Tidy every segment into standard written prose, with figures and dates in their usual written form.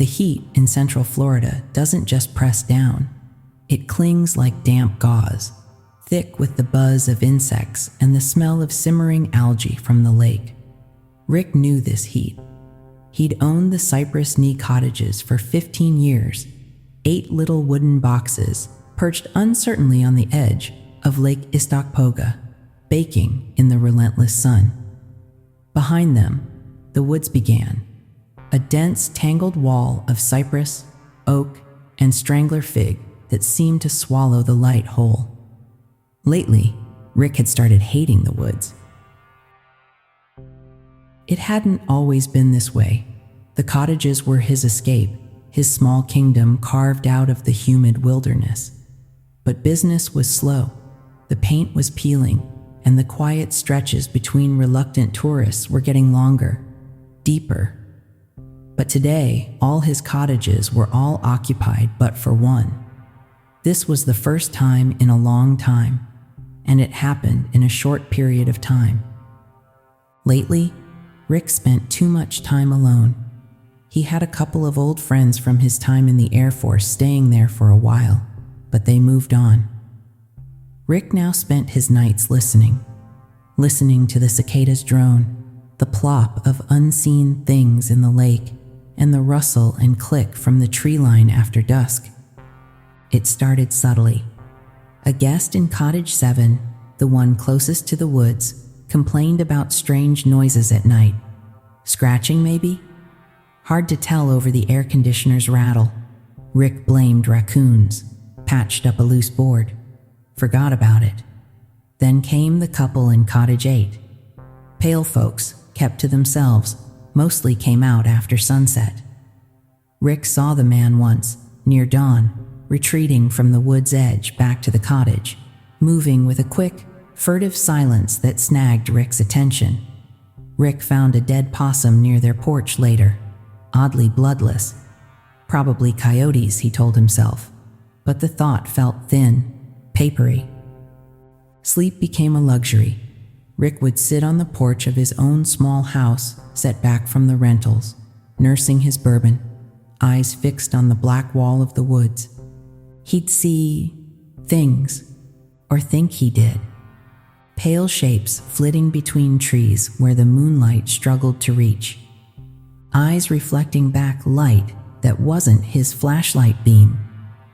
The heat in Central Florida doesn't just press down. It clings like damp gauze, thick with the buzz of insects and the smell of simmering algae from the lake. Rick knew this heat. He'd owned the Cypress Knee cottages for 15 years, 8 little wooden boxes perched uncertainly on the edge of Lake Istokpoga, baking in the relentless sun. Behind them, the woods began, a dense, tangled wall of cypress, oak, and strangler fig that seemed to swallow the light whole. Lately, Rick had started hating the woods. It hadn't always been this way. The cottages were his escape, his small kingdom carved out of the humid wilderness. But business was slow. The paint was peeling, and the quiet stretches between reluctant tourists were getting longer, deeper. But today, all his cottages were all occupied but for one. This was the first time in a long time, and it happened in a short period of time. Lately, Rick spent too much time alone. He had a couple of old friends from his time in the Air Force staying there for a while, but they moved on. Rick now spent his nights listening to the cicadas drone, the plop of unseen things in the lake, and the rustle and click from the tree line after dusk. It started subtly. A guest in Cottage 7, the one closest to the woods, complained about strange noises at night. Scratching, maybe? Hard to tell over the air conditioner's rattle. Rick blamed raccoons, patched up a loose board, forgot about it. Then came the couple in Cottage 8. Pale folks, kept to themselves, mostly came out after sunset. Rick saw the man once, near dawn, retreating from the wood's edge back to the cottage, moving with a quick, furtive silence that snagged Rick's attention. Rick found a dead possum near their porch later, oddly bloodless. Probably coyotes, he told himself, but the thought felt thin, papery. Sleep became a luxury. Rick would sit on the porch of his own small house, set back from the rentals, nursing his bourbon, eyes fixed on the black wall of the woods. He'd see things, or think he did. Pale shapes flitting between trees where the moonlight struggled to reach. Eyes reflecting back light that wasn't his flashlight beam.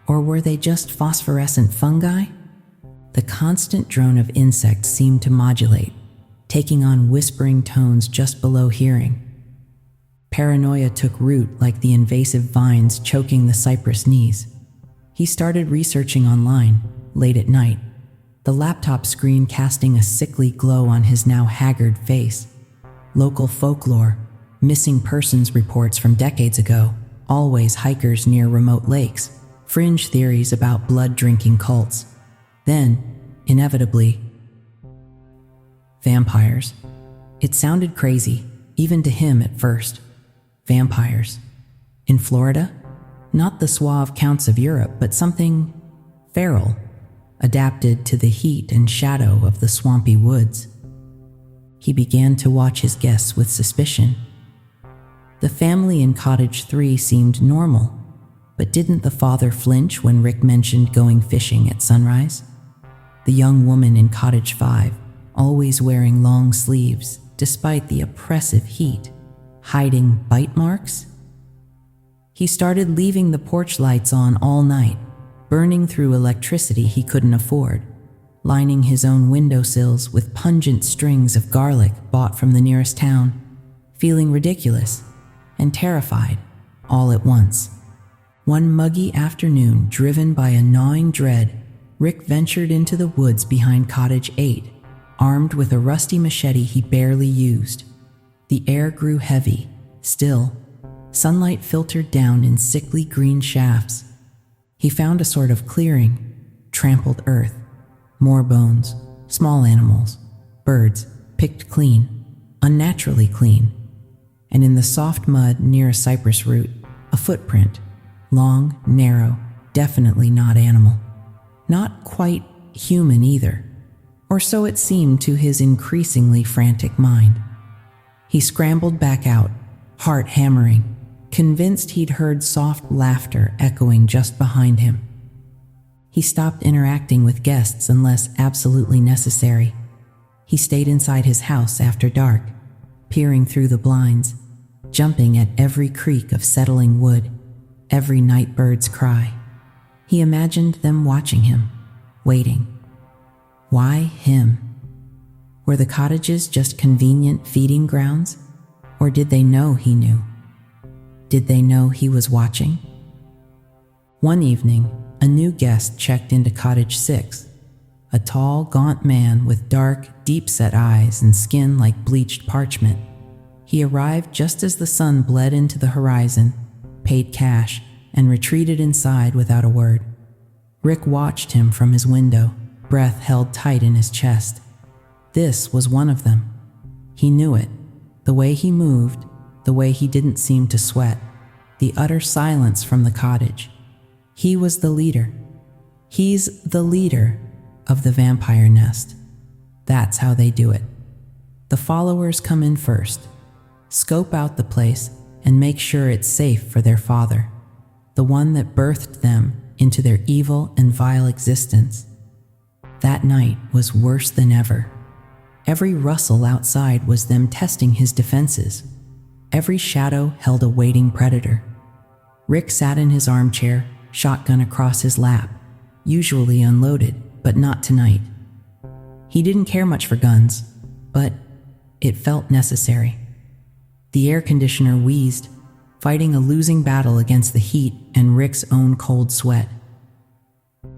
Or were they just phosphorescent fungi? The constant drone of insects seemed to modulate, taking on whispering tones just below hearing. Paranoia took root like the invasive vines choking the cypress knees. He started researching online, late at night, the laptop screen casting a sickly glow on his now haggard face. Local folklore, missing persons reports from decades ago, always hikers near remote lakes, fringe theories about blood-drinking cults. Then, inevitably, vampires. It sounded crazy, even to him at first. Vampires. In Florida? Not the suave counts of Europe, but something feral, adapted to the heat and shadow of the swampy woods. He began to watch his guests with suspicion. The family in Cottage 3 seemed normal, but didn't the father flinch when Rick mentioned going fishing at sunrise? The young woman in Cottage 5, always wearing long sleeves despite the oppressive heat, hiding bite marks? He started leaving the porch lights on all night, burning through electricity he couldn't afford, lining his own windowsills with pungent strings of garlic bought from the nearest town, feeling ridiculous and terrified all at once. One muggy afternoon, driven by a gnawing dread, Rick ventured into the woods behind Cottage 8, armed with a rusty machete he barely used. The air grew heavy, still. Sunlight filtered down in sickly green shafts. He found a sort of clearing, trampled earth, more bones, small animals, birds, picked clean, unnaturally clean. And in the soft mud near a cypress root, a footprint, long, narrow, definitely not animal. Not quite human either, or so it seemed to his increasingly frantic mind. He scrambled back out, heart hammering, convinced he'd heard soft laughter echoing just behind him. He stopped interacting with guests unless absolutely necessary. He stayed inside his house after dark, peering through the blinds, jumping at every creak of settling wood, every night bird's cry. He imagined them watching him, waiting. Why him? Were the cottages just convenient feeding grounds? Or did they know he knew? Did they know he was watching? One evening, a new guest checked into Cottage 6, a tall, gaunt man with dark, deep-set eyes and skin like bleached parchment. He arrived just as the sun bled into the horizon, paid cash, and retreated inside without a word. Rick watched him from his window, breath held tight in his chest. This was one of them. He knew it. The way he moved, the way he didn't seem to sweat, the utter silence from the cottage. He was the leader. He's the leader of the vampire nest. That's how they do it. The followers come in first, scope out the place, and make sure it's safe for their father, the one that birthed them into their evil and vile existence. That night was worse than ever. Every rustle outside was them testing his defenses. Every shadow held a waiting predator. Rick sat in his armchair, shotgun across his lap, usually unloaded, but not tonight. He didn't care much for guns, but it felt necessary. The air conditioner wheezed, fighting a losing battle against the heat and Rick's own cold sweat.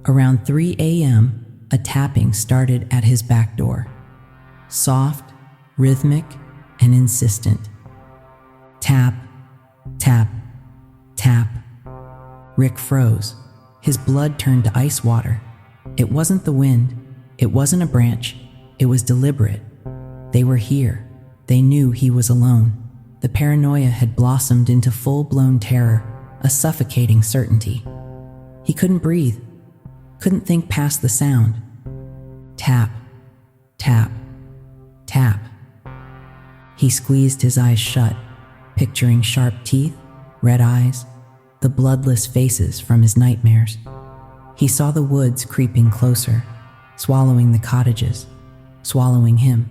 Around 3 a.m., a tapping started at his back door. Soft, rhythmic, and insistent. Tap, tap, tap. Rick froze. His blood turned to ice water. It wasn't the wind. It wasn't a branch. It was deliberate. They were here. They knew he was alone. The paranoia had blossomed into full-blown terror, a suffocating certainty. He couldn't breathe, couldn't think past the sound. Tap, tap, tap. He squeezed his eyes shut, picturing sharp teeth, red eyes, the bloodless faces from his nightmares. He saw the woods creeping closer, swallowing the cottages, swallowing him.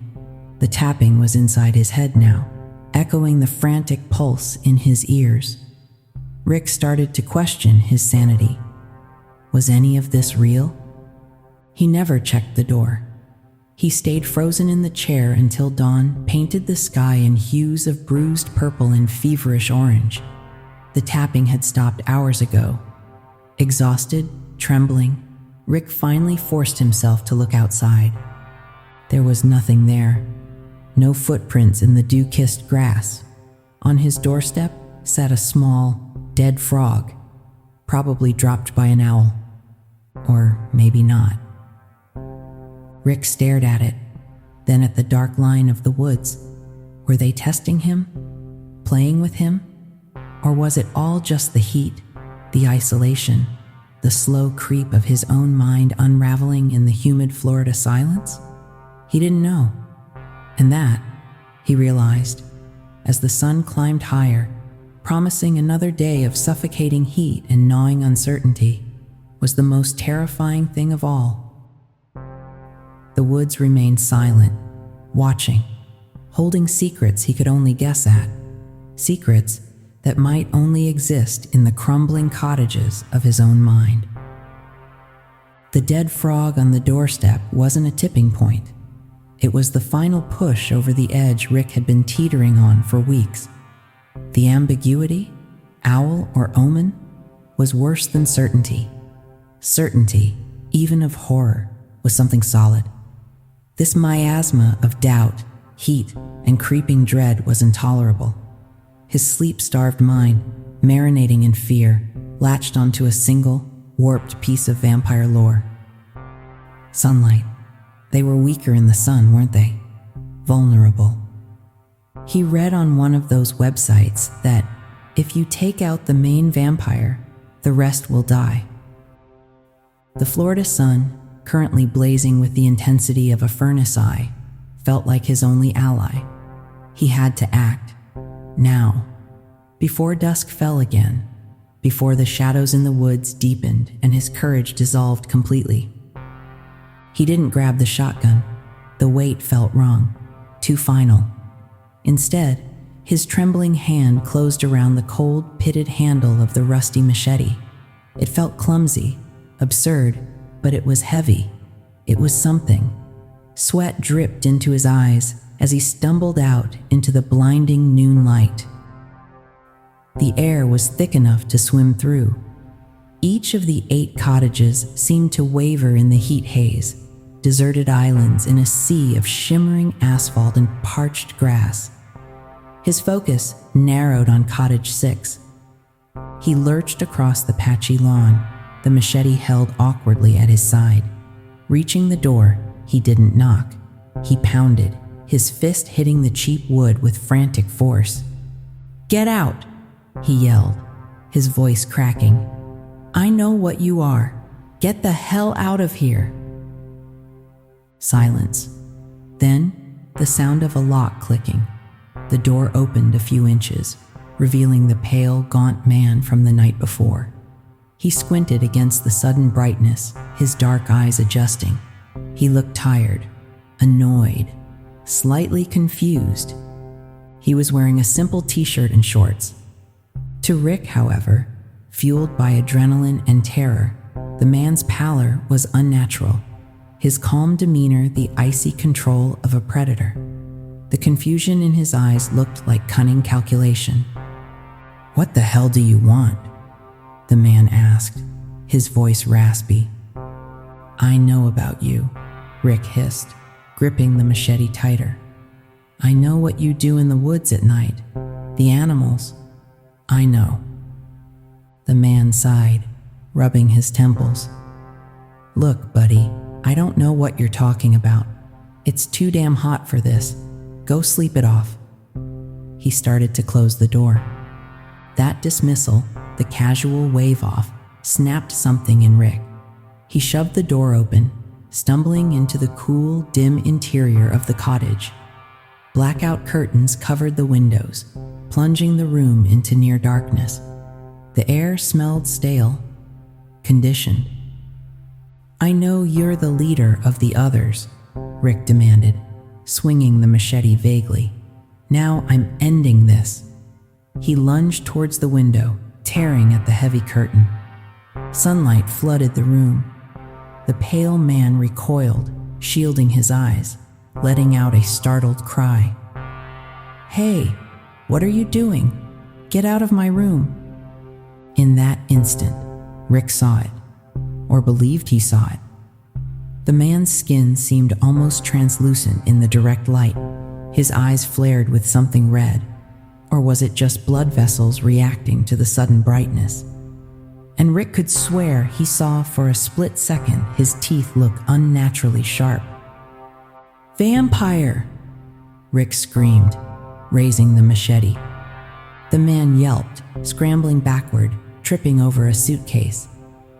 The tapping was inside his head now, echoing the frantic pulse in his ears. Rick started to question his sanity. Was any of this real? He never checked the door. He stayed frozen in the chair until dawn painted the sky in hues of bruised purple and feverish orange. The tapping had stopped hours ago. Exhausted, trembling, Rick finally forced himself to look outside. There was nothing there. No footprints in the dew-kissed grass. On his doorstep sat a small, dead frog, probably dropped by an owl. Or maybe not. Rick stared at it, then at the dark line of the woods. Were they testing him? Playing with him? Or was it all just the heat, the isolation, the slow creep of his own mind unraveling in the humid Florida silence? He didn't know. And that, he realized, as the sun climbed higher, promising another day of suffocating heat and gnawing uncertainty, was the most terrifying thing of all. The woods remained silent, watching, holding secrets he could only guess at, secrets that might only exist in the crumbling cottages of his own mind. The dead frog on the doorstep wasn't a tipping point. It was the final push over the edge Rick had been teetering on for weeks. The ambiguity, owl or omen, was worse than certainty. Certainty, even of horror, was something solid. This miasma of doubt, heat, and creeping dread was intolerable. His sleep-starved mind, marinating in fear, latched onto a single, warped piece of vampire lore. Sunlight. They were weaker in the sun, weren't they? Vulnerable. He read on one of those websites that if you take out the main vampire, the rest will die. The Florida sun, currently blazing with the intensity of a furnace eye, felt like his only ally. He had to act. Now. before dusk fell again, before the shadows in the woods deepened and his courage dissolved completely. He didn't grab the shotgun. The weight felt wrong, too final. Instead, his trembling hand closed around the cold, pitted handle of the rusty machete. It felt clumsy, absurd, but it was heavy. It was something. Sweat dripped into his eyes as he stumbled out into the blinding noon light. The air was thick enough to swim through. Each of the 8 cottages seemed to waver in the heat haze, deserted islands in a sea of shimmering asphalt and parched grass. His focus narrowed on Cottage 6. He lurched across the patchy lawn, the machete held awkwardly at his side. Reaching the door, he didn't knock. He pounded, his fist hitting the cheap wood with frantic force. "Get out!" he yelled, his voice cracking. "I know what you are. Get the hell out of here." Silence. Then, the sound of a lock clicking. The door opened a few inches, revealing the pale, gaunt man from the night before. He squinted against the sudden brightness, his dark eyes adjusting. He looked tired, annoyed, slightly confused. He was wearing a simple t-shirt and shorts. To Rick, however, fueled by adrenaline and terror, the man's pallor was unnatural, his calm demeanor the icy control of a predator. The confusion in his eyes looked like cunning calculation. "What the hell do you want?" the man asked, his voice raspy. "I know about you," Rick hissed, gripping the machete tighter. "I know what you do in the woods at night. The animals. I know." The man sighed, rubbing his temples. "Look, buddy, I don't know what you're talking about. It's too damn hot for this. Go sleep it off." He started to close the door. That dismissal, the casual wave off, snapped something in Rick. He shoved the door open, stumbling into the cool, dim interior of the cottage. Blackout curtains covered the windows, plunging the room into near darkness. The air smelled stale, conditioned. "I know you're the leader of the others," Rick demanded, swinging the machete vaguely. "Now I'm ending this." He lunged towards the window, tearing at the heavy curtain. Sunlight flooded the room. The pale man recoiled, shielding his eyes, letting out a startled cry. "Hey, what are you doing? Get out of my room." In that instant, Rick saw it, or believed he saw it. The man's skin seemed almost translucent in the direct light. His eyes flared with something red, or was it just blood vessels reacting to the sudden brightness? And Rick could swear he saw for a split second his teeth look unnaturally sharp. "Vampire!" Rick screamed, raising the machete. The man yelped, scrambling backward, tripping over a suitcase.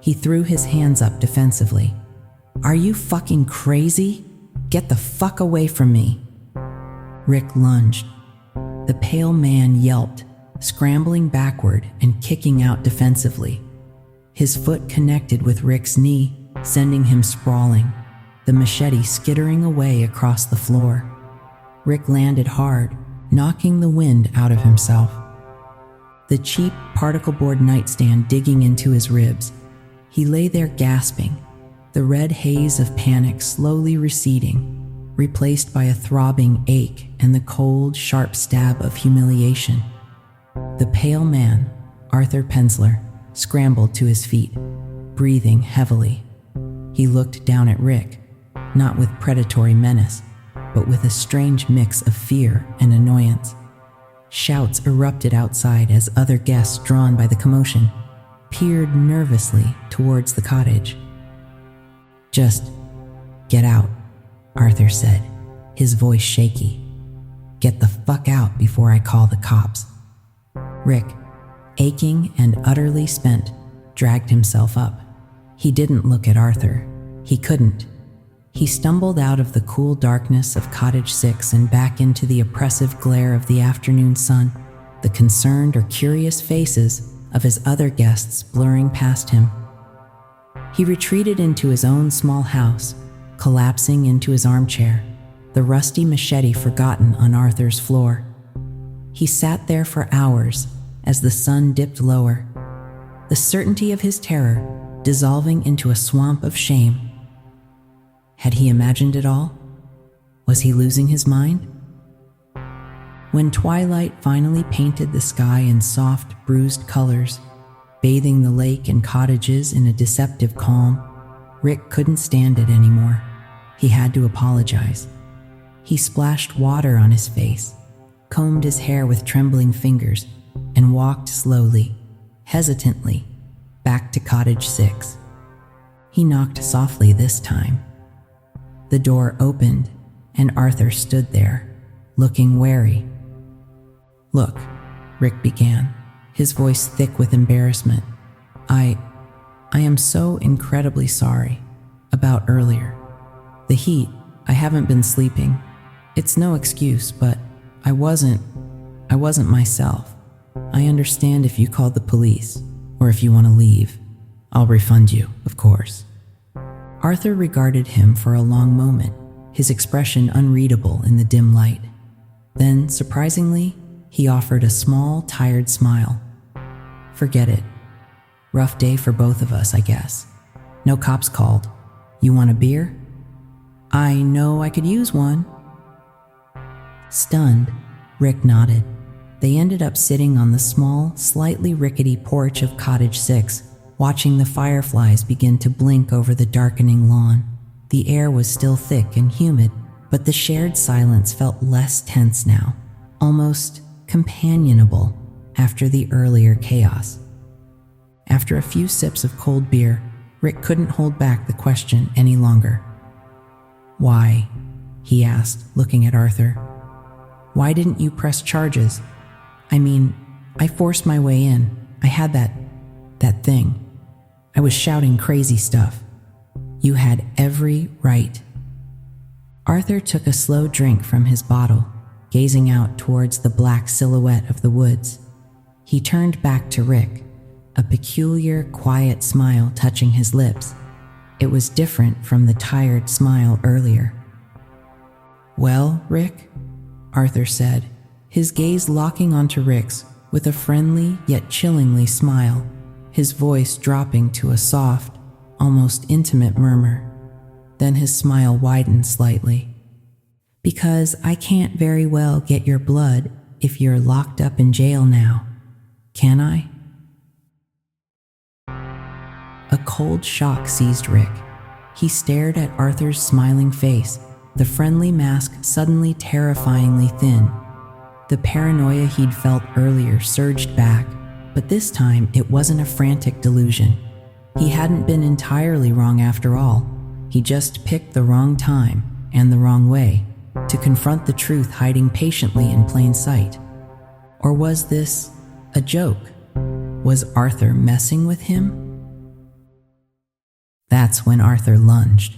He threw his hands up defensively. "Are you fucking crazy? Get the fuck away from me!" Rick lunged. The pale man yelped, scrambling backward and kicking out defensively. His foot connected with Rick's knee, sending him sprawling, the machete skittering away across the floor. Rick landed hard, knocking the wind out of himself. The cheap particle board nightstand digging into his ribs. He lay there gasping, the red haze of panic slowly receding, replaced by a throbbing ache and the cold, sharp stab of humiliation. The pale man, Arthur Pensler, scrambled to his feet, breathing heavily. He looked down at Rick, not with predatory menace, but with a strange mix of fear and annoyance. Shouts erupted outside as other guests, drawn by the commotion, peered nervously towards the cottage. "Just get out," Arthur said, his voice shaky. "Get the fuck out before I call the cops." Rick, aching and utterly spent, dragged himself up. He didn't look at Arthur. He couldn't. He stumbled out of the cool darkness of Cottage 6 and back into the oppressive glare of the afternoon sun. the concerned or curious faces of his other guests blurring past him. He retreated into his own small house, collapsing into his armchair, the rusty machete forgotten on Arthur's floor. He sat there for hours as the sun dipped lower, the certainty of his terror dissolving into a swamp of shame. Had he imagined it all? Was he losing his mind? When twilight finally painted the sky in soft, bruised colors, bathing the lake and cottages in a deceptive calm, Rick couldn't stand it anymore. He had to apologize. He splashed water on his face, combed his hair with trembling fingers, and walked slowly, hesitantly, back to Cottage 6. He knocked softly this time. The door opened, and Arthur stood there, looking wary. "Look," Rick began, his voice thick with embarrassment. I am so incredibly sorry about earlier. The heat, I haven't been sleeping. It's no excuse, but I wasn't myself. I understand if you called the police, or if you want to leave. I'll refund you, of course." Arthur regarded him for a long moment, his expression unreadable in the dim light. Then, surprisingly, he offered a small, tired smile. "Forget it. Rough day for both of us, I guess. No cops called. You want a beer?" "I know I could use one." Stunned, Rick nodded. They ended up sitting on the small, slightly rickety porch of Cottage 6, watching the fireflies begin to blink over the darkening lawn. The air was still thick and humid, but the shared silence felt less tense now, almost companionable after the earlier chaos. After a few sips of cold beer, Rick couldn't hold back the question any longer. "Why?" he asked, looking at Arthur. "Why didn't you press charges? I mean, I forced my way in. I had that thing. I was shouting crazy stuff. You had every right." Arthur took a slow drink from his bottle, gazing out towards the black silhouette of the woods. He turned back to Rick, a peculiar, quiet smile touching his lips. It was different from the tired smile earlier. "Well, Rick?" Arthur said, his gaze locking onto Rick's with a friendly yet chillingly smile, his voice dropping to a soft, almost intimate murmur. Then his smile widened slightly. "Because I can't very well get your blood if you're locked up in jail now, can I?" A cold shock seized Rick. He stared at Arthur's smiling face, the friendly mask suddenly terrifyingly thin. The paranoia he'd felt earlier surged back, but this time it wasn't a frantic delusion. He hadn't been entirely wrong after all. He just picked the wrong time and the wrong way to confront the truth hiding patiently in plain sight. Or was this a joke? Was Arthur messing with him? That's when Arthur lunged.